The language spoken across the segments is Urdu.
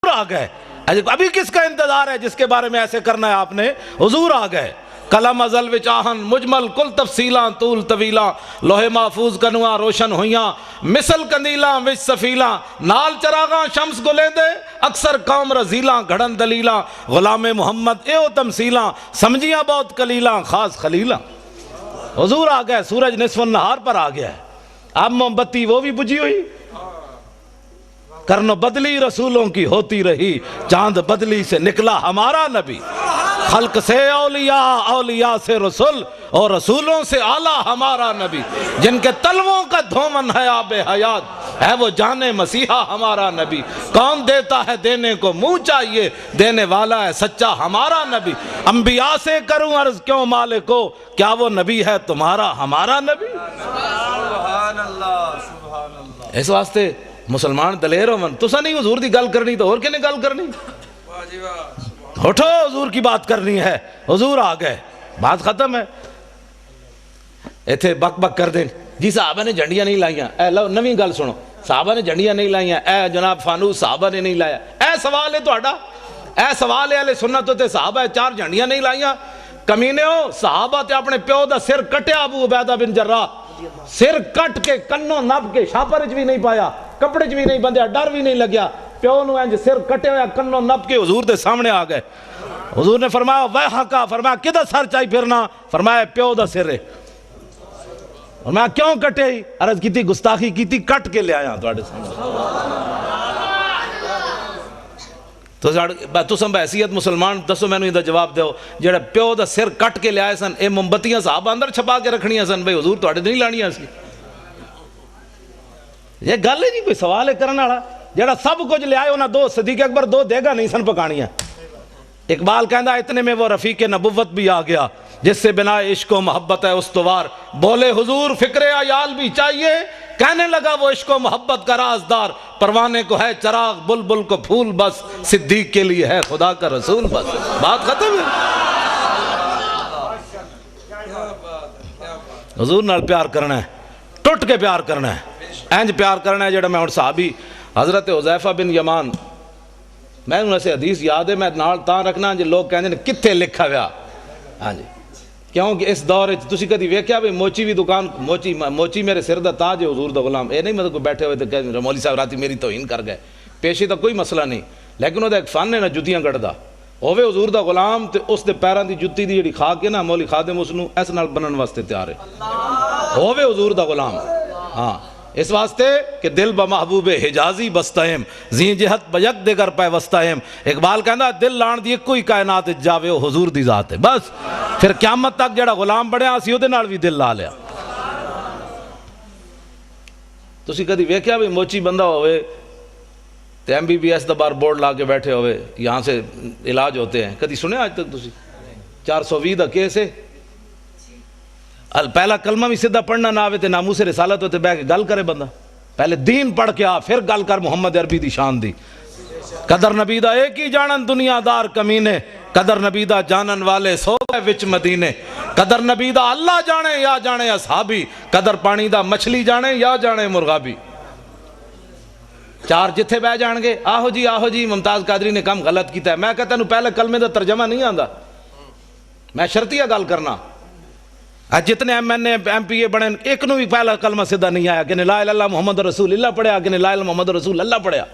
آ گئے. ابھی کس کا انتظار ہے جس کے بارے میں ایسے کرنا ہے آپ نے؟ حضور آ گئے. کلم ازل وچ آہن مجمل کل تفصیلاں طول طویلاں لوہے محفوظ کنواں روشن ہویاں مثل کندیلاں وچ سفیلاں نال چراغاں شمس گلیندے اکثر قوم رزیلاں گھڑن دلیلاں غلام محمد ایو تمثیلاں سمجھیاں بہت کلیلاں خاص خلیلاں. حضور آ گئے. سورج نصف النہار پر آ گیا ہے. اب موم بتی وہ بھی بجھی ہوئی. کرنو بدلی رسولوں کی ہوتی رہی چاند بدلی سے نکلا ہمارا نبی. خلق سے اولیاء اولیاء سے رسول اور رسولوں سے اعلیٰ ہمارا نبی. جن کے تلووں کا دھومن ہے آب حیات ہے وہ جانے مسیحا ہمارا نبی. کون دیتا ہے دینے کو منہ چاہیے دینے والا ہے سچا ہمارا نبی. انبیاء سے کروں عرض کیوں مالکو کیا وہ نبی ہے تمہارا ہمارا نبی. سبحان اللہ سبحان اللہ. اس واسطے مسلمان دلیر ہون. تسا نہیں حضور دی گل کرنی تو اور کنے گل کرنی؟ واہ جی واہ. اٹھو حضور کی بات کرنی ہے. حضور آ گئے. بات ختم ہے. ایتھے بک بک کر دیں جی صحابہ نے جھنڈیاں نہیں لائیاں. اے لو نویں گل سنو. صحابہ نے جھنڈیاں نہیں لائیاں. اے جناب فانوس صحابہ نے نہیں لایا. اے سوال ہے تہاڈا. اے سوال ہے اہل سنت تے صحابہ 4 جھنڈیاں نہیں لائیاں. کمینے ہو صحابہ تے اپنے پیو دا سر کٹیا ابو عبیدہ بن جراح. سر کٹ کے کنوں نب کے شاپر چ بھی نہیں پایا کپڑے چ بھی نہیں بندھیا ڈر بھی نہیں لگیا. پیو نو انج سر کٹے ہویا کنوں نب کے حضور دے سامنے آ گئے. حضور نے فرمایا ویحکا. فرمایا کدھر سر چاہی پھرنا؟ فرمایا پیو دا سر ہے. فرمایا کیوں کٹے؟ عرض کیتی گستاخی کیتی کٹ کے لے آیا تواڈے سامنے. تو سم بحیثیت مسلمان دسو مینوں دا جواب دیو جڑا پیو دا سر کٹ کے لے آئے سن اے موم بتیاں صحابہ اندر چھپا کے رکھنیاں سن بھئی حضور تواڈے نہیں لانیاں سی. یہ گل ہے جی کوئی سوال ہے کرنے والا. جڑا سب کچھ لے آئے انہاں 2 صدیق اکبر 2 دیگا نہیں سن پکانیاں. اقبال کہندا اتنے میں وہ رفیق نبوت بھی آ گیا جس سے بنا عشق و محبت ہے استوار. بولے حضور فکر عیال بھی چاہیے کہنے لگا وہ عشق و محبت کا رازدار. پروانے کو ہے چراغ بلبل کو پھول بس صدیق کے لیے ہے خدا کا رسول بس. بات ختم ہے. حضور نال پیار کرنا ہے ٹوٹ کے پیار کرنا ہے. اینج پیار کرنا ہے جڑا میں ہن صحابی حضرت حذیفہ بن یمان میں انہوں سے حدیث یاد ہے میں نال تاں رکھنا جی لوگ کہندے نے کتھے لکھا ہوا. ہاں جی کیونکہ اس دور تسی کدی ویکھیا بھی موچی بھی دکان موچی میرے سر دا تاج ہے حضور دا غلام. اے نہیں مطلب کوئی بیٹھے ہوئے تو کہ مولوی صاحب راتی میری توہین کر گئے. پیشے دا کوئی مسئلہ نہیں لیکن وہ ایک فن ہے نا جتیاں کٹدا ہوے حضور دا غلام تے اس دے پیراں دی جُتی دی جڑی کھا کے نا مولوی خادم اس نو اس نال بنن واسطے تیار ہے. ہوے حضور دا غلام. ہاں اس واسطے کہ دل بمحبوب حجازی بستہم زین جہت بیک دیگر پہ وستہم. اقبال کہندا دل لان دی کوئی کائنات جاوے او حضور دی ذات ہے. بس پھر قیامت تک جڑا غلام بنیا اسی او دے نال بھی دل لا لیا. تسی کدی ویکھیا بھی موچی بندہ ہوئے تے MBBS دا بار بورڈ لا کے بیٹھے ہوئے یہاں سے علاج ہوتے ہیں کدی سنے آج تک تسی 420 دا کیس ہے. پہلا کلمہ بھی سیدھا پڑھنا نہ آوے تے ناموس رسالت ہوتے بہ کے گل کرے بندہ. پہلے دین پڑھ کے آ پھر گل کر محمد عربی دی شان دی. قدر نبی دا ایک ہی جانن دنیا دار کمینے قدر نبی دا جانن والے سو گئے وچ مدینے. قدر نبی دا اللہ جانے یا جانے اصحابی قدر پانی دا مچھلی جانے یا جانے مرغابی. 4 جتھے بہ جان گے آہو جی ممتاز قادری نے کم غلط کیتا ہے. میں کہتا ہوں پہلے کلمے دا ترجمہ نہیں آندا. میں شرطیہ گل کرنا جتنے MNA MPA بنے ایک نو بھی پہلا کلمہ سیدھا نہیں آیا کہ لا الہ الا اللہ محمد رسول اللہ پڑھیا کہ لا الہ الا محمد رسول اللہ پڑھیا.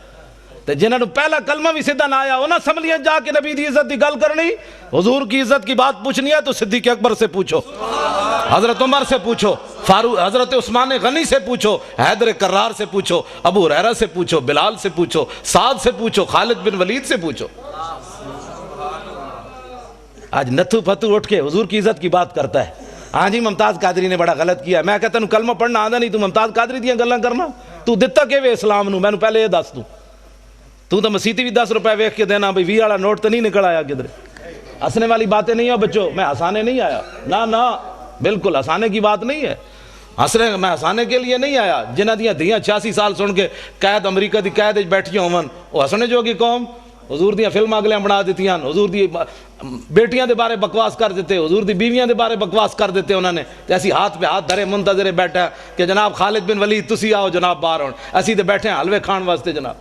تے جنہاں نو پہلا کلمہ بھی سیدھا نہ آیا انہاں سمجھیے جا کے نبی دی عزت دی گل کرنی حضور کی عزت کی بات پوچھنی ہے تو صدیق اکبر سے پوچھو حضرت عمر سے پوچھو فاروق حضرت عثمان غنی سے پوچھو حیدر کرار سے پوچھو ابو ہریرہ سے پوچھو بلال سے پوچھو سعد سے پوچھو خالد بن ولید سے پوچھو. آج نتھو پھتو اٹھ کے حضور کی عزت کی بات کرتا ہے. ہاں جی ممتاز قادری نے بڑا غلط کیا. میں کہتا ہوں کلمہ پڑھنا آندا نہیں تو ممتاز قادری دیاں گلاں کرنا. تو دتا کہ وے اسلام نو مینوں پہلے یہ دس دوں. تو مسیتی بھی 10 روپے ویکھ کے دینا بھئی 20 والا نوٹ تو نہیں نکل آیا کدھر. ہنسنے والی باتیں نہیں ہیں بچوں. میں ہنسانے نہیں آیا نہ بالکل ہنسانے کی بات نہیں ہے. میں ہنسانے کے لیے نہیں آیا. جنہاں دیاں دھیاں 86 سال سن کے قید امریکہ دی قید وچ بیٹھیاں ہون وہ ہسنے جو کی قوم حضور دیاں فلماں اگلیاں بنا دیتیاں حضور دی بیٹیاں دے بارے بکواس کر دیتے حضور دی بیویاں دے بارے بکواس کر دیتے انہوں نے. ایسی ہاتھ پہ ہاتھ دھرے منتظرے بیٹھا کہ جناب خالد بن ولید تسی آؤ جناب باہر ہون اسی تے بیٹھے ہیں حلوے کھان واسطے. جناب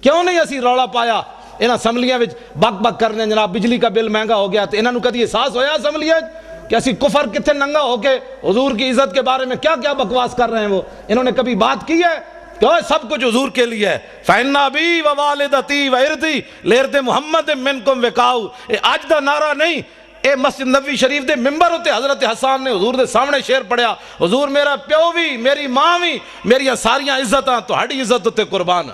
کیوں نہیں اسی رولا پایا انہاں اسمبلیاں وچ بک بک کرنے جناب بجلی کا بل مہنگا ہو گیا، تو انہاں نو کدی احساس ہویا اسمبلیاں کہ اسی کفر کتنے ننگا ہو کے حضور کی عزت کے بارے میں کیا کیا بکواس کر رہے ہیں؟ وہ انہوں نے کبھی بات کی ہے کہ اوہ سب کچھ حضور کے لیے ہے؟ فَإِنَّ أَبِي وَوَالِدَتِي وَإِرْضِي لِإِرْضِ مُحَمَّدٍ مِّنْكُمْ وِقَاءُ، اے آج دا نعرہ نہیں، اے مسجد نبوی شریف دے ممبر ہوتے حضرت حسان نے حضور دے سامنے شعر پڑھیا، حضور میرا پیو بھی، میری ماں بھی، میری ساریاں عزتاں تہاڈی عزت تے قربان۔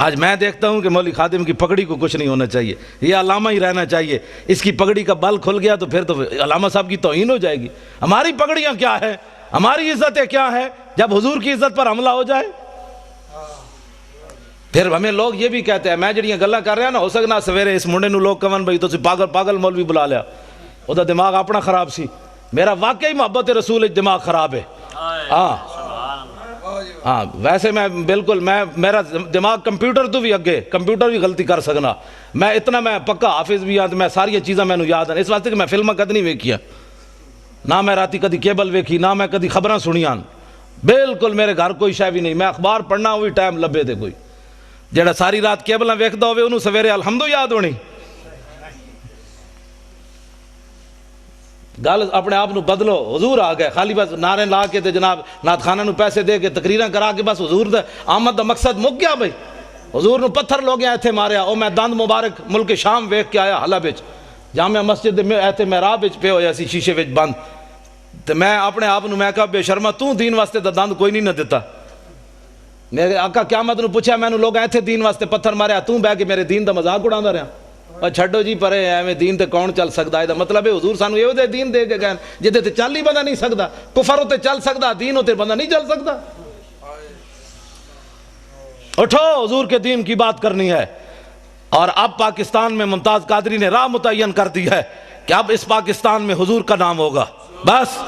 آج میں دیکھتا ہوں کہ مولوی خادم کی پگڑی کو کچھ نہیں ہونا چاہیے، یہ علامہ ہی رہنا چاہیے، اس کی پگڑی کا بل کھل گیا تو پھر تو علامہ صاحب کی توہین ہو جائے گی۔ ہماری پگڑیاں کیا ہے، ہماری عزتیں کیا ہے جب حضور کی عزت پر حملہ ہو جائے؟ پھر ہمیں لوگ یہ بھی کہتے ہیں، میں جڑیاں گلاں کر رہا ہوں نا، ہو سکنا سویرے اس منڈے نو لوگ کہن بھائی تو پاگل مولوی بلا لیا، وہ تو دماغ اپنا خراب سی، میرا واقعی محبت رسول دماغ خراب ہے۔ ہاں ویسے میں بالکل میرا دماغ کمپیوٹر تو بھی اگے، کمپیوٹر بھی غلطی کر سکنا، میں پکا حافظ بھی ہاں، میں ساری چیزاں میں یاد ہیں، اس واسطے کہ میں فلماں کد نہیں ویکھیا، نہ میں راتی کدی کیبل ویکھی، نہ میں کدی خبراں سنیاں، بالکل میرے گھر کوئی شے بھی نہیں، میں اخبار پڑھنا وہی ٹائم لبے تے کوئی جڑا ساری رات کیبلاں ویکھدا ہوے انہوں سویرے الحمدو یاد ہونی۔ گل اپنے آپ نو بدلو، حضور آ گئے، خالی بس نعرے لا کے تے جناب نعت خانہ نو پیسے دے کے تقریراں کرا کے بس حضور دا آمد دا مقصد مک گیا بھائی۔ حضور نو پتھر لوگ ایتھے ماریا، او میں دند مبارک ملک شام ویکھ کے آیا حلب وچ، جامع مسجد دے ایتھے محراب وچ پے ہویا سی شیشے وچ بند، تے میں اپنے آپ نو میں کہا بے شرما تو دین واسطے دا دند کوئی نہیں نہ دیتا، میرے آقا قیامت نو پوچھا میں نو لوگ ایتھے دین واسطے پتھر ماریا، تو بہ کے میرے دین دا مذاق اڑاندا رہیا، اور چھڈو جی پرے ایویں دین تے کون چل سکدا ہے؟ دا مطلب ہے حضور سانو ایو دے دین دے کے گئے جدے تے چل ہی بندہ نہیں سکدا، کفر تے چل سکدا، دین تے بندہ نہیں چل سکدا۔ اٹھو حضور کے دین کی بات کرنی ہے۔ اور اب پاکستان میں ممتاز قادری نے راہ متعین کر دی ہے کہ اب اس پاکستان میں حضور کا نام ہوگا، بس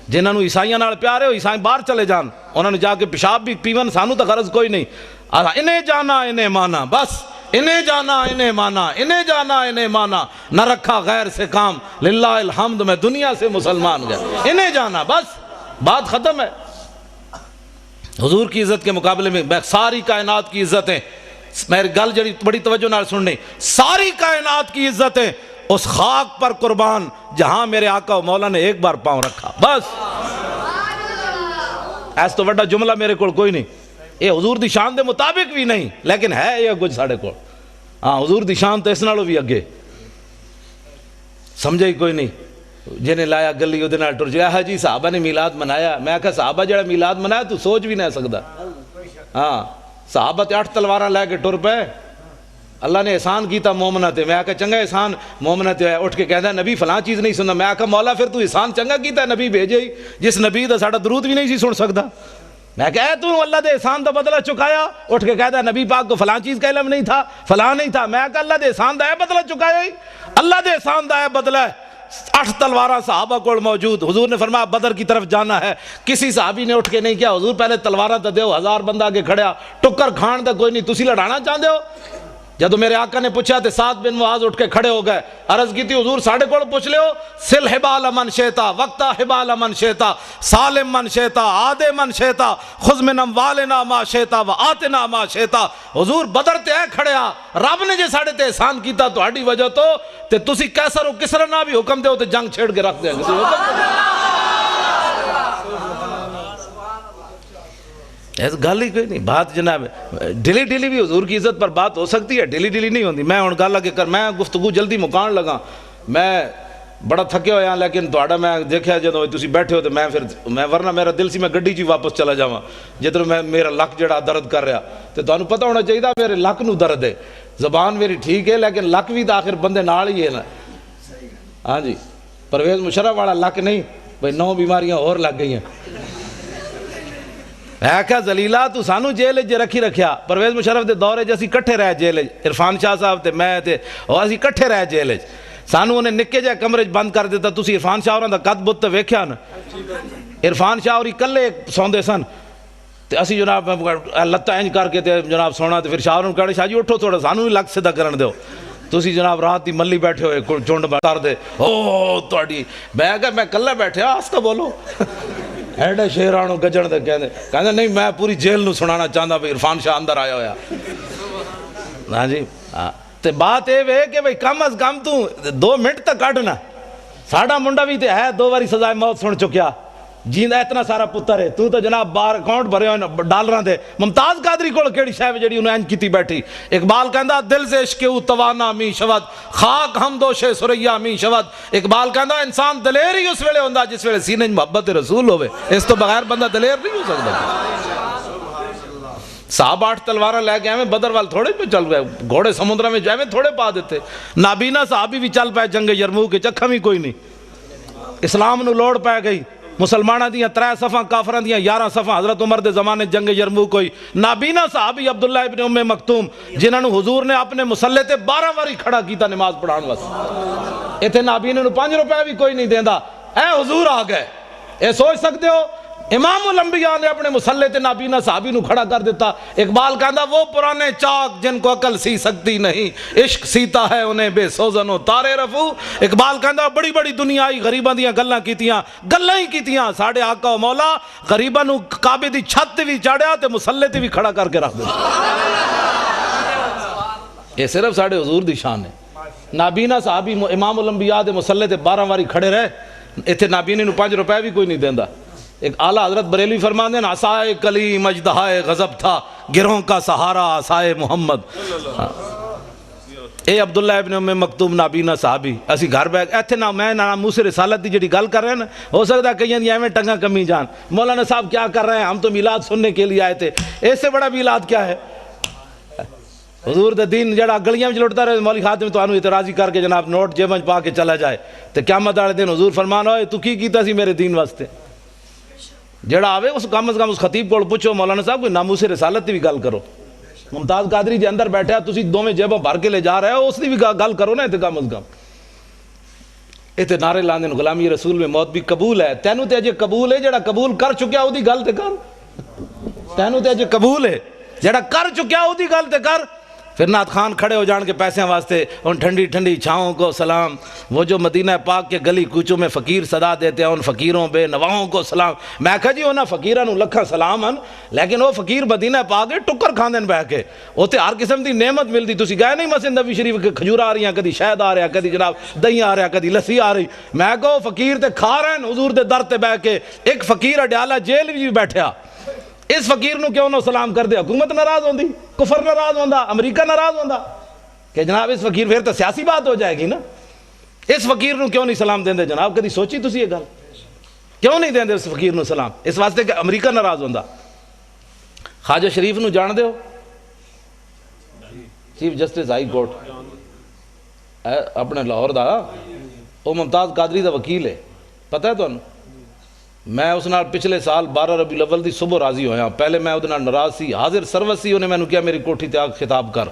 جنہاں نو عیسائیاں نال پیار ہے وہ عیسائی باہر چلے جان، انہوں نے جا کے پیشاب بھی پیون، سانو تو غرض کوئی نہیں، انہیں جانا انہیں مانا، بس انہیں جانا انہیں مانا، انہیں جانا انہیں مانا، نہ رکھا غیر سے کام، للہ الحمد میں دنیا سے مسلمان گیا، انہیں جانا، بس بات ختم ہے۔ حضور کی عزت کے مقابلے میں ساری کائنات کی عزتیں، میری گل جڑی بڑی توجہ نال سننی، ساری کائنات کی عزتیں اس خاک پر قربان جہاں میرے آقا و مولا نے ایک بار پاؤں رکھا، بس ایس تو بڑا جملہ میرے کو کوئی نہیں، یہ حضور دی شان دے مطابق بھی نہیں لیکن ہے یہ کچھ ساڑھے کو، ہاں حضور دی شان تو اس نالوں بھی اگے، سمجھے ہی کوئی نہیں۔ جنہیں لایا گلی ادھے نال ٹر جایا، ہاں جی صحابہ نے میلاد منایا، میں کہا صحابہ جڑا میلاد منایا تو سوچ بھی نہیں سکتا، ہاں صحابہ تے 8 تلواراں لے کے ٹر پے، اللہ نے احسان کیتا مومنہ تے، میں کہا چنگا احسان مومنہ تے اٹھ کے کہتا ہے نبی فلاں چیز نہیں سننا، میں کہا مولا پھر تو احسان چنگا کیتا ہے نبی بھیجے ہی، جس نبی دا ساڑا درود بھی نہیں سی سن سکتا، میں کہا تو اللہ دے احسان دا بدلہ چکایا، اٹھ کے کہتا ہے نبی پاک کو فلاں چیز کا علم نہیں تھا، فلاں نہیں تھا، میں کہا اللہ دے احسان دا ہے بدلہ چکایا ہی، اللہ دے احسان دا ہے بدلہ ہے۔ 8 تلواراں صحابہ کو موجود، حضور نے فرمایا بدر کی طرف جانا ہے، کسی صحابی نے اٹھ کے نہیں کیا حضور پہلے تلواراں تے دیو، 1000 بندہ آگے کھڑیا، ٹکر کھان دا کوئی نہیں، تسی لڑانا چاہتے ہو؟ جدو میرے آقا نے پوچھا تے سعد بن معاذ اٹھ کے کھڑے ہو گئے، عرض کی تھی حضور ساڑھے کو پوچھ لے ہو، سل حبال من شیطا وقتا حبال من شیطا سالم من شیطا آدے من شیطا خذ من اموالنا ما شیطا و آتنا ما شیطا، حضور بدر تے ہے کھڑیا، رب نے جے ساڑھے تے احسان کیتا تو ہاڑی وجہ تو تے تسی کیسر و کسر نہ بھی حکم دے ہو تے جنگ چھیڑ کے رکھ دیں گے، ایسا گل ہی کوئی نہیں، بات جناب ڈیلی ڈیلی بھی حضور کی عزت پر بات ہو سکتی ہے، ڈیلی ڈیلی نہیں ہوندی۔ میں ہن گل لگے کر میں گفتگو جلدی مکان لگا، میں بڑا تھکے ہویا لیکن تہاڈا میں دیکھیا جدوں تسی بیٹھے ہو تے میں ورنہ میرا دل سی میں گڈی چ واپس چلا جاواں، جدوں میں میرا لک جڑا درد کر رہا تے تانوں پتہ ہونا چاہیے میرے لک نو درد ہے، زبان میری ٹھیک ہے لیکن لک بھی تو آخر بندے نال ہی ہے نا، ہاں جی پرویز مشرف والا لک نہیں بھئی 9 بیماریاں اور لگ گئی ہیں۔ ہے کہ زلیلہ تو سانو جیل جے رکھی رکھیا، پرویز مشرف دے دورے جے اسی کٹھے رہ جیل، عرفان شاہ صاحب تے میں تے اور اسی کٹھے رہ جیل، سانو انہیں نکے جے کمرے بند کر دیتا، تسی عرفان شاہ ہوراں دا قد بت ویکھیا نا، عرفان شاہ ہوری کلے سوندے سن تے اسی جناب لتاں انج کر کے تے جناب سونا تے پھر شاہ ہوراں کہنے شاہ جی اٹھو تھوڑا سانو بھی لگ سیدھا کرن دیو، تسی جناب رات دی ملی بیٹھے ہوئے چونڈ کر دے او تہاڈی، میں کہا میں کلے بیٹھے آستہ بولو ایڈے شیرانو گجن دے کہندے نہیں میں پوری جیل نو سنانا چاہتا بھئی عرفان شاہ اندر آیا ہویا. ہاں جی تے بات اے وے کہ بھئی کم از کم تو 2 منٹ تک کڈنا. ساڈا منڈا بھی تے ہے 2 باری سزائے موت سن چکیا جیندا اتنا سارا پتر ہے. تو جناب بار اکاؤنٹ بھرے ہوئے ڈالراں دے. ممتاز قادری کول کیڑی شے جڑی انہاں انج کیتی بیٹھی. اقبال کہندا دل سے عشق او توانا می شود خاک ہم دوش سریا می شود. اقبال کہندا انسان دلیر ہی اس ویلے ہوندا جس ویلے سینے وچ محبت رسول ہوے. اس تو بغیر بندہ دلیر نہیں ہو سکدا. صاحب 8 تلواراں لے کے ایویں بدر وال تھوڑے پہ چل گئے. گھوڑے سمندراں وچ ایویں تھوڑے پا دیتے. نابینا صحابی بھی چل پے جنگ یرموک وچ اکھاں وی کوئی نہیں. اسلام نو لوڑ پے گئی. مسلمانہ دیاں 3 صفاں کافراں دیاں 11 صفاں. حضرت عمر دے زمانے جنگ یرموک ہوئی. نابینا صحابی عبداللہ ابن ام مکتوم جنہاں نو حضور نے اپنے مسلح تے 12 واری کھڑا کیتا نماز پڑھان واسطے. ایتھے نابینے نو 5 روپے بھی کوئی نہیں دیندا. اے حضور آ گئے. اے سوچ سکتے ہو امام الانبیاء نے اپنے مسلح تے نابینا صحابی نو کھڑا کر دیتا. اقبال کہندا وہ پرانے چاک جن کو عقل سی سکتی نہیں عشق سیتا ہے انہیں بے سوزن و تارے رفو. اقبال کہندا بڑی بڑی دنیا آئی غریباں دیاں گلاں کیتیاں ہی کیتیاں. ساڈے آقا و مولا غریباں نو کعبے دی چھت تے وی چاڑیا تے مسلح تے وی کھڑا کر کے رکھ دتا. یہ صرف ساڈے حضور دی شان ہے. نابینا صحابی امام الانبیاء دے مسلح تے 12 واری کھڑے رہے. ایتھے نابینے نو 5 روپے بھی کوئی نہیں دیندا. ایک اعلیٰ حضرت بریلوی فرماتے ہیں عصائے کلیم اژدہائے غضب تھا گروہوں کا سہارا عصائے محمد. اے عبداللہ ابن ام مکتوم نابینا صحابی اسی گھر بیٹھ ایتھے نہ میں نہ موسیٰ رسالت دی جڑی گل کر رہے ہیں نا ہو سکتا ہے کہیں دی ایویں ٹنگاں کمی جان. مولانا صاحب کیا کر رہے ہیں؟ ہم تو میلاد سننے کے لیے آئے تھے. اس سے بڑا میلاد کیا ہے؟ حضور دے دین جڑا گلیاں وچ لٹدا رہے مولوی خادم تانوں اعتراضی کر کے جناب نوٹ جیب وچ پا کے چلا جائے تے قیامت والے دن حضور فرمان ہوئے تو کی کیتا سی میرے دین واسطے. جڑا آوے اس کم از کم اس خطیب کو پوچھو مولانا صاحب کوئی ناموس رسالت دی بھی گل کرو. ممتاز قادری جی اندر بیٹھا تسی دوویں جیباں بھر کے لے جا رہے ہو اس دی بھی گل کرو نا. تے کم از کم ایتھے نعرے لاندے نے غلامی رسول میں موت بھی قبول ہے. تینوں تے اجے قبول ہے جڑا قبول کر چکیا او دی گل تے کر. تینوں تے اجے قبول ہے جڑا کر چکیا او دی گل تے کر. پھر نعت خان کھڑے ہو جان کے پیسے واسطے ان ٹھنڈی ٹھنڈی چھاؤں کو سلام. وہ جو مدینہ پاک کے گلی کوچوں میں فقیر صدا دیتے ہیں ان فقیروں بے نواؤں کو سلام. میں کہا جی انہاں فقیراں نو لکھاں سلام ہیں لیکن وہ فقیر مدینہ پاک کے ٹکر کھاندے بہ کے اوتے ہر قسم دی نعمت ملدی. تسی گئے نہیں مسجد نبوی شریف کے کھجور آ رہی ہیں کدی شہد آ رہا کدی جناب دہی آ رہا کدی لسی آ رہی. میں کہو فقیر تے کھا رہے ہیں حضور دے در تے بہ کے. ایک فقیر اڈیالہ جیل بھی بیٹھا اس فقیر نو کیوں نہ سلام کر دے؟ حکومت ناراض ہوندی کفر ناراض ہوندا امریکہ ناراض ہوندا کہ جناب اس فقیر پھر تو سیاسی بات ہو جائے گی نا. اس فقیر نو کیوں نہیں سلام دیندے جناب؟ کدی سوچی تسی یہ گل کیوں نہیں دیندے اس فقیر نو سلام؟ اس واسطے کہ امریکہ ناراض ہوندا. خواجہ شریف نو جان دیو چیف جسٹس ہائی کورٹ اپنے لاہور دا وہ ممتاز قادری دا وکیل ہے. پتہ ہے تانوں میں اس نال پچھلے سال 12 ربیع الاول دی صبح راضی ہویا. پہلے میں وہ ناراض سی حاضر سروس سی. انہیں میں نے کیا میری کوٹھی تے آ خطاب کر.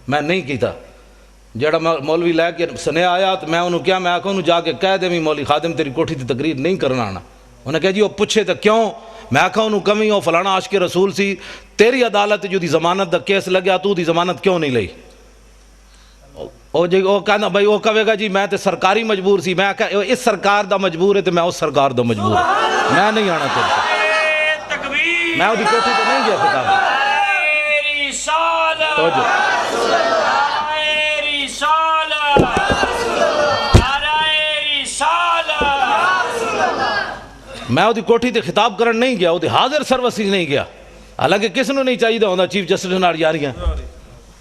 میں نہیں کیتا. جڑا مولوی لے کے سنیا آیا تو میں انہوں کیا میں آکھوں جا کے کہہ دے مولوی خادم تیری کوٹھی تے تقریر نہیں کرنا آنا. انہیں کہا جی وہ پوچھے تو کیوں؟ میں آکھا انہوں کمی وہ فلانا عاشق رسول سی تیری عدالت جو دی ضمانت دا کیس لگیا تو دی ضمانت کیوں نہیں لئی؟ وہ کہنا بھائی وہ کہے گا جی میں تے سرکاری مجبور سی. میں کہا اس سرکار دا مجبور ہے تو میں اس سرکار دا مجبور ہے. میں نہیں آنا تیرے میں وہ دی کوٹھی تو نہیں گیا خطاب. میں وہ دی کوٹھی تے خطاب کرن نہیں گیا. وہ دی حاضر سروسی نہیں گیا. حالانکہ کس نو نہیں چاہیے ہوندہ چیف جسٹس نال یاریاں.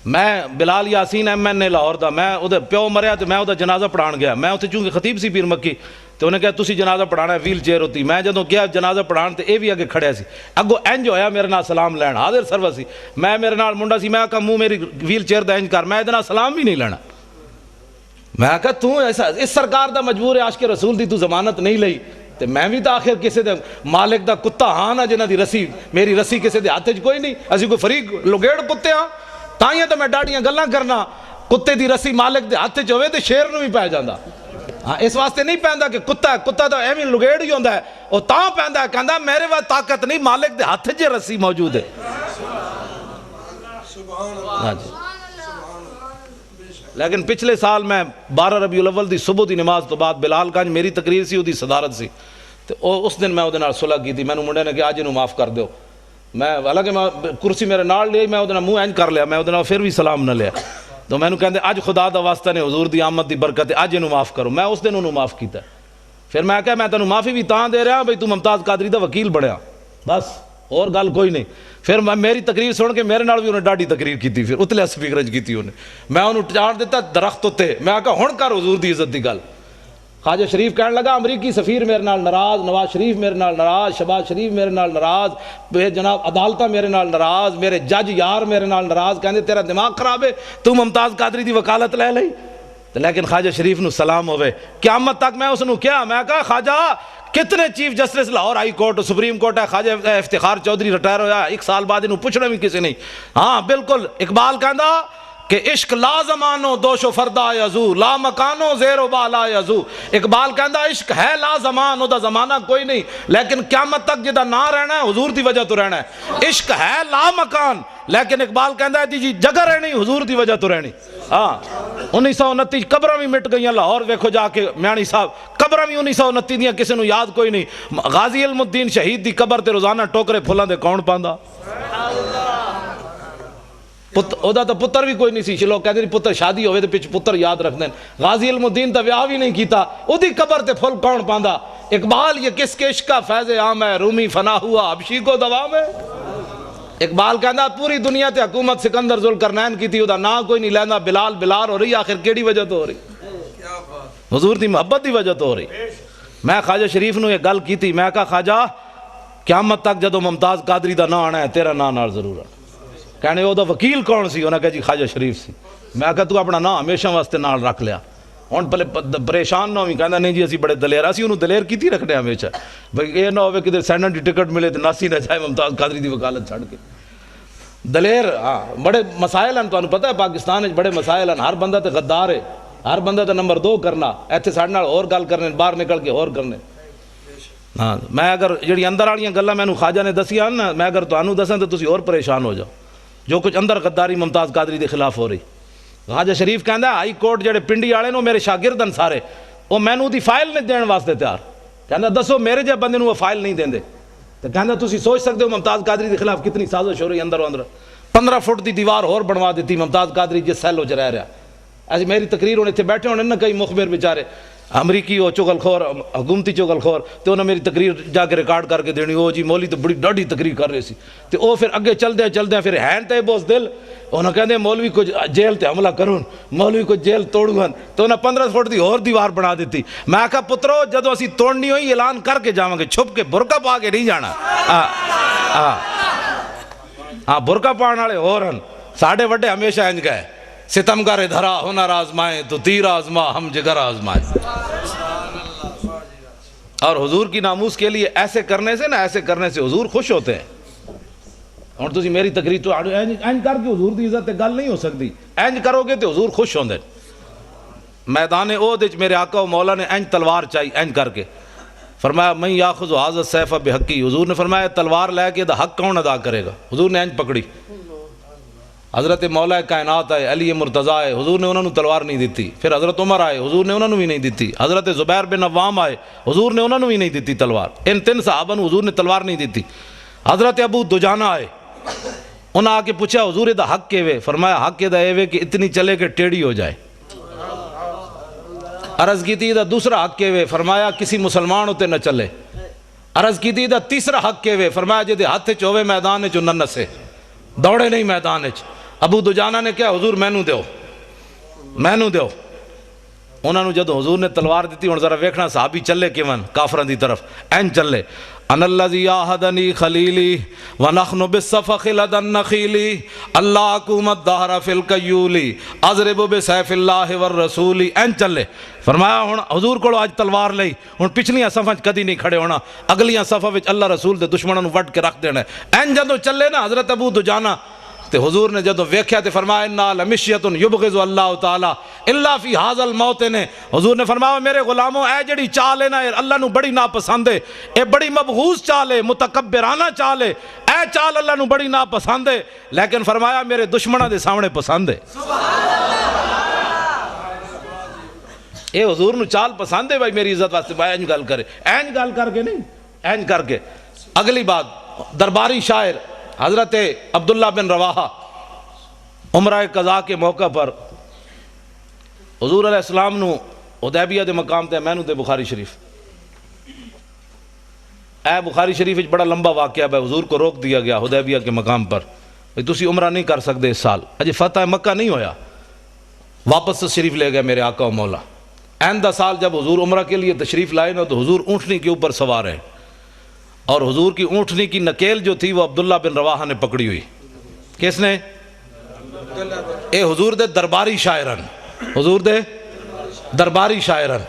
میں بلال یاسین ایم این اے لاہور دا میں وہ پیو مریا تو میں وہ جنازہ پڑھان گیا. میں اتنے چونکہ خطیب سی پیر مکی تو انہیں کہا تسی جنازہ پڑھانا ہے ویل چیئر ہوتی. میں جدوں گیا جنازہ پڑھان تو اے بھی آگے کھڑیا سی. اگو انج ہویا میرے نال سلام لین حاضر سرور سی. میں میرے نال منڈا سی. میں کہا منہ میری ویل چیئر دا انج کر. میں ادنا سلام بھی نہیں لینا. میں کہا تو ایسا اس سرکار دا مجبور ہے عاشق رسول دی تو ضمانت نہیں لئی. تو میں بھی تو آخر کسی دے مالک دا کتا ہاں نا جنہ دی رسی میری رسی کسی دے ہاتھ کوئی نہیں. اسی کوئی فریق لگیڑ کتے ہاں تائیں تو میں ڈاڑیاں گلاں کرنا. کتے دی رسی مالک دے ہاتھ ہوئے تو شیر نو بھی پہ جاندہ. ہاں اس واسطے نہیں پہندا کہ کتا ہے. کتا تو ایویں لگیڑ ہی ہوندا ہے. وہ تاں پہندا ہے کہندا میرے واسطے طاقت نہیں مالک دے ہاتھ جے رسی موجود ہے. ہاں جی. لیکن پچھلے سال میں 12 ربیع الاول دی صبح دی نماز تو بعد بلال گنج میری تقریر سی وہ دی صدارت سی تو اس دن میں وہ صلح کی تھی. مینوں منڈے نے کہ اج انہوں معاف کر دیو. میں حالانکہ میں کرسی میرے نال لئی, میں وہ منہ اینج کر لیا, میں وہ پھر بھی سلام نہ لیا. تو مینوں کہندے اج خدا دا واسطہ نے حضور دی آمد دی برکت ہے, اج انہوں معاف کرو. میں اس دن انہوں معاف کیتا. پھر میں کہا میں تینوں معافی بھی تاں دے رہا بھئی تو ممتاز قادری دا وکیل بنیا, بس اور گل کوئی نہیں. پھر میری تقریر سن کے میرے نال بھی انہیں ڈاڈی تقریر کیتی, پھر اتلے سپیکر کیتی انہیں. میں انہوں چاڑ دیتا درخت تے, میں کہا ہن کر حضور دی عزت دی گل. خواجہ شریف کہنے لگا امریکی سفیر میرے نال ناراض, نواز شریف میرے نال ناراض, شہباز شریف میرے نال ناراض, جناب عدالتہ میرے نال ناراض, میرے جج یار میرے نال ناراض, کہندے تیرا دماغ خراب ہے, تو ممتاز قادری دی وکالت لے لئی. لیکن خواجہ شریف نو سلام ہوئے. قیامت تک میں اس نو کیا, میں کہا خواجہ کتنے chief justice Lahore high court supreme court ہے, خواجہ افتخار چودھری ریٹائر ہویا, ایک سال بعد انہوں پوچھنا بھی کسی نہیں. ہاں بالکل اقبال کہندا کہ عشق لا زمانو دوش و فردا یزو, لا مکانو زیر و بالا یزو. اقبال کہندا عشق ہے لا زمان, او دا زمانہ کوئی نہیں, لیکن قیامت تک جدا نہ رہنا ہے حضور دی وجہ تو رہنا ہے. عشق ہے لا مکان, لیکن اقبال کہندا ہے جی جگہ رہنی حضور دی وجہ تو رہنی. ہاں 1929 قبراں بھی مٹ گئیاں لاہور, ویکھو جا کے میانی صاحب قبراں بھی 1929 دیاں کسی نو یاد کوئی نہیں. غازی علم الدین شہید دی قبر تے روزانہ ٹوکرے پھلاں دے کون پاندا, اودا تو پتر بھی کوئی نہیں سی. لوگ کہتے ہیں پتر شادی ہوئے تو پچھ پتر یاد رکھ دیں. غازی علم الدین تو ویاہ بھی نہیں کیتا, او دی قبر تے پھل کون پاندا. اقبال یہ کس کے عشق کا فیض عام ہے, رومی فنا ہوا حبشی کو دوام ہے. اقبال کہندا پوری دنیا تے حکومت سکندر ذوالقرنین کی تھی, او دا نا کوئی نہیں لیندا, بلال بلال ہو رہی, آخر کیڑی وجہ تو ہو رہی, حضور دی محبت دی وجہ تو ہو رہی. میں خواجہ شریف نو یہ گل کی تھی, میں کہا خواجہ قیامت تک جدو ممتاز قادری دا نا آنا ہے تیرا نا نال ضرور آنا. کہنے وہ دا وکیل کون سی, انہوں نے کہا جی خواجہ شریف سی. میں کہا تو اپنا نا ہمیشہ واسطے نال رکھ لیا. ہن پہلے پریشان نہ ہوئی, کہنا نہیں جی اسی بڑے دلیر, اسی انہوں دلیر کی تھی رکھنے ہمیشہ, بھئی یہ نہ ہوئے کہ سینٹ دی ٹکٹ ملے تو ناسی نہ جائے ممتاز قادری دی وکالت چھڑ کے. دلیر ہاں بڑے مسائل ہیں, تمہیں پتہ ہے پاکستان بڑے مسائل ہیں. ہر بندہ تے غدار ہے, ہر بندہ تے نمبر 2 کرنا, ایتھے ساڈے نال اور گل کرنے, باہر نکل کے اور کرنے. ہاں میں اگر جڑی اندر والیاں گلاں مینوں خواجہ نے دسیاں نا, میں اگر تانوں دساں تو تسی اور پریشان ہو جاؤ. جو کچھ اندر غداری ممتاز قادری دے خلاف ہو رہی. خواجہ شریف کہندا ہائی کورٹ جڑے پنڈی والے نو میرے شاگرد ہیں سارے, وہ مینوں دی فائل نہیں دین واسطے تیار. کہندا دسو میرے جے بندے نو وہ فائل نہیں دیندے. تو کہندا تسی سوچ سکتے ہو ممتاز قادری دے خلاف کتنی سازش ہو رہی اندر و اندر. 15 فٹ دی دیوار اور بنوا دیتی ممتاز قادری جس سیل وچ رہ رہا. ایسی میری تقریر ہونے تھے بیٹھے ہونے نہ کئی مخبر بیچارے امریکی ہو چغل خور, حکومتی چغل خور, تو انہوں نے میری تقریر جا کے ریکارڈ کر کے دینی, او جی مولی تو بڑی ڈاڈی تقریر کر رہے سی. تو او پھر اگے چل دیں پھر ہین تے بوس دل, انہوں کہتے ہیں مولوی کو جیل تے حملہ کرون, مولوی کو جیل توڑون, تو انہوں 15 فٹ دی اور دیوار بنا دیتی. میں کہا پترو جدو اسی توڑنی ہوئی اعلان کر کے جاواں گے, چھپ کے برقع پا کے نہیں جانا. ہاں برقع پاؤن والے اور ہیں, ساڑھے وڈے ہمیشہ انج گئے, ستمگر دھرا ہنر آزمائے تو تیر آزما ہم جگر آزمائے. اور حضور کی ناموس کے لیے ایسے کرنے سے ایسے کرنے سے حضور خوش ہوتے ہیں. اور تسی میری تقریر تو اینج کر کے حضور دی عزت گل نہیں ہو سکتی, اینج کرو گے تو حضور خوش ہوندے. میدان احد وچ میرے آقا و مولا نے اینج تلوار چاہی, اینج کر کے فرمایا من یاخذ ھذا السیف بحقی. حضور نے فرمایا تلوار لے کے دا حق کون ادا کرے گا. حضور نے اینج پکڑی. حضرت مولا کائنات آئے, علی مرتضیٰ آئے, حضور نے انہوں نے تلوار نہیں دیتی. پھر حضرت عمر آئے, حضور نے انہوں نے بھی نہیں دیتی. حضرت زبیر بن عوام آئے, حضور نے انہوں نے بھی نہیں دیتی تلوار. ان 3 صحابہ نے حضور نے تلوار نہیں دیتی. حضرت ابو دجانہ آئے, انہوں نے آ کے پوچھا حضور دا حق کے وے. فرمایا حق دا اے وے کہ اتنی چلے کہ ٹیڑھی ہو جائے. عرض کی تھی دا دوسرا حق کے وے. فرمایا کسی مسلمان ہوتے نہ چلے. عرض کی تھی دا تیسرا حق کے وے. فرمایا جدے ہاتھ چوے میدان چ نہ نسے, دوڑے نہیں میدان چ. ابو دجانہ نے کہا حضور مینوں دیو. انہوں نے جدو حضور نے تلوار دیتی, ہن ذرا ویکھنا صحابی چلے کیون کافراں دی طرف, این چلے. ان الذی عاہدنی خلیلی ونحن بالصفخ لدى النخیل اللہ حکومت دہر فی القیول اضرب بسیف اللہ والرسول. این چلے. فرمایا ہن حضور کو آج تلوار لئی, ہن پچھلیاں صفاں کدی نہیں کھڑے ہونا, اگلیاں صفاں وچ اللہ رسول دے دشمنوں نوں وڈ کے رکھ دینا. این جدو چلے نا حضرت ابو دجانہ, تے حضور نے جدو ویکھیا تے فرمایا انا لمشیۃ یبغض اللہ تعالی الا فی ھذا الموطن. حضور نے فرمایا میرے غلاموں اے جڑی چال ہے نا اللہ نو بڑی ناپسند ہے, اے بڑی مبغوض چال ہے, متکبرانہ چال ہے, اے چال اللہ نو بڑی ناپسند ہے, لیکن فرمایا میرے دشمناں دے سامنے پسند ہے. یہ حضور نو چال پسند ہے بھائی میری عزت واسطے بھائی اینج گل کرے، اینج گل کر کے نہیں، اینج کر کے۔ اگلی بات، درباری شاعر حضرت عبداللہ بن رواحہ عمرہ قضاء کے موقع پر حضور علیہ السلام نو حدیبیہ دے مقام تے میں نو تے بخاری شریف، اے بخاری شریف وچ بڑا لمبا واقعہ ہے، حضور کو روک دیا گیا حدیبیہ کے مقام پر، بھئی تسی عمرہ نہیں کر سکتے اس سال، اجے فتح مکہ نہیں ہویا، واپس سے شریف لے گئے میرے آقا و مولا۔ آئندہ سال جب حضور عمرہ کے لیے تشریف لائے نا تو حضور اونٹنی کے اوپر سوار ہیں، اور حضور کی اونٹنی کی نکیل جو تھی وہ عبداللہ بن رواحہ نے پکڑی ہوئی۔ کس نے؟ اے حضور دے درباری شاعرن، حضور دے درباری شاعرن،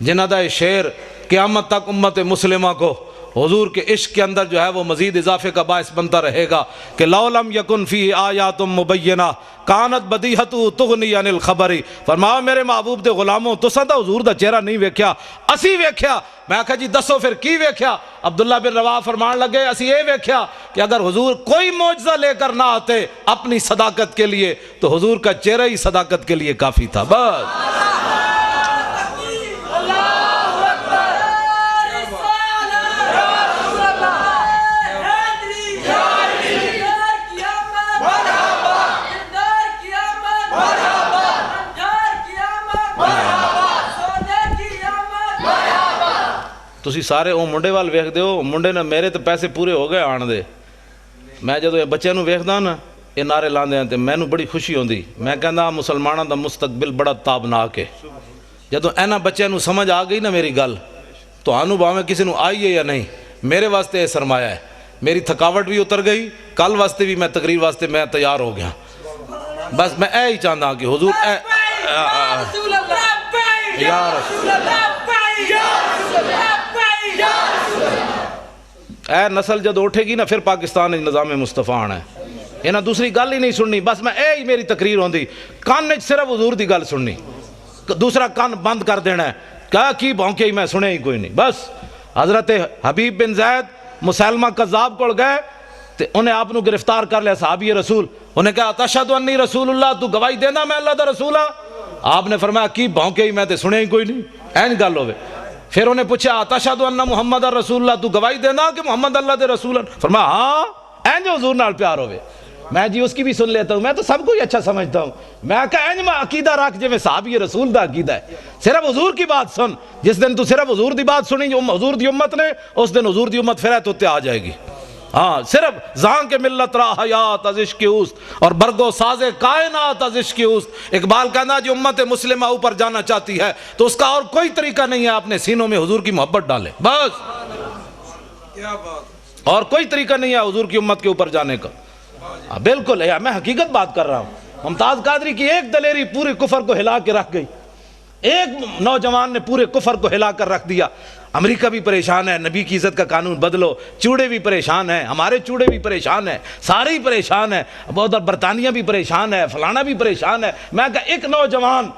جنہ دا یہ شعر قیامت تک امت مسلمہ کو حضور کے عشق کے اندر جو ہے وہ مزید اضافے کا باعث بنتا رہے گا کہ لو لم یکن فی آیات مبینہ کانت بدیہت تغنی عن الخبر۔ فرمایا میرے محبوب دے غلاموں تو سدا حضور دا چہرہ نہیں ویکھیا، اسی ویکھیا۔ میں کہا جی دسو پھر کی ویکھیا؟ عبداللہ بن رواحہ فرمان لگے اسی یہ ویکھیا کہ اگر حضور کوئی معجزہ لے کر نہ آتے اپنی صداقت کے لیے تو حضور کا چہرہ ہی صداقت کے لیے کافی تھا، بس۔ تسی سارے وہ منڈے وال ویکھ دے ہو، منڈے نے میرے تو پیسے پورے ہو گئے آن دے، میں جدو یہ بچے نو ویکھدا نا یہ نعرے لاندے ہیں تے میں نو بڑی خوشی ہوندی، میں کہندا مسلماناں دا مستقبل بڑا تابناک ہے۔ جدو اینا بچے نو سمجھ آ گئی نا میری گل تو آنو باویں کسی نو آئی ہے یا نہیں، میرے واسطے یہ سرمایہ ہے، میری تھکاوٹ بھی اتر گئی، کل واسطے بھی میں تقریر واسطے میں تیار ہو گیا۔ بس میں اے ہی چاہتا کہ حضور یا رسول اے نسل جد اٹھے گی نا پھر پاکستان نظام مصطفیٰ آنا ہے، انہاں دوسری گل ہی نہیں سننی، بس میں اے ہی میری تقریر ہوندی، کان وچ صرف حضور دی گل سننی، دوسرا کان بند کر دینا ہے، کہا کی بھونکے ہی میں سنے ہی کوئی نہیں۔ بس حضرت حبیب بن زید مسلمہ قذاب کو گئے تے انہیں آپ نو گرفتار کر لیا صحابی رسول، انہیں کہا تشہد انی رسول اللہ، تو گواہی دینا میں اللہ دا رسول ہاں؟ آپ نے فرمایا کی بھونکے ہی میں تے سنے ہی کوئی نہیں، این گل ہوئے۔ پھر انہیں پوچھا تشہد ان محمد رسول اللہ، تو گواہی دینا کہ محمد اللہ دے رسول ہیں؟ فرمایا ہاں، این جو حضور نال پیار ہوئے۔ میں جی اس کی بھی سن لیتا ہوں، میں تو سب کو ہی اچھا سمجھتا ہوں، میں کہا این میں عقیدہ رکھ جو میں صحابی رسول دا عقیدہ ہے، صرف حضور کی بات سن، جس دن تو صرف حضور دی بات سنی جو حضور دی امت نے، اس دن حضور دی امت پھر تو آ جائے گی۔ ہاں صرف زان کے ملت را حیات از عشق اوست اور برگو ساز کائنات از عشق اوست۔ اقبال کہنا جو امت مسلمہ اوپر جانا چاہتی ہے تو اس کا اور کوئی طریقہ نہیں ہے اپنے سینوں میں حضور کی محبت ڈالے، بس، کیا بات، اور کوئی طریقہ نہیں ہے حضور کی امت کے اوپر جانے کا۔ بالکل ہے، میں حقیقت بات کر رہا ہوں۔ ممتاز قادری کی ایک دلیری پورے کفر کو ہلا کے رکھ گئی، ایک نوجوان نے پورے کفر کو ہلا کر رکھ دیا۔ امریکہ بھی پریشان ہے، نبی کی عزت کا قانون بدلو، چوڑے بھی پریشان ہیں، ہمارے چوڑے بھی پریشان ہیں، سارے ہی پریشان ہیں، ادھر برطانیہ بھی پریشان ہے، فلانا بھی پریشان ہے۔ میں کہا ایک نوجوان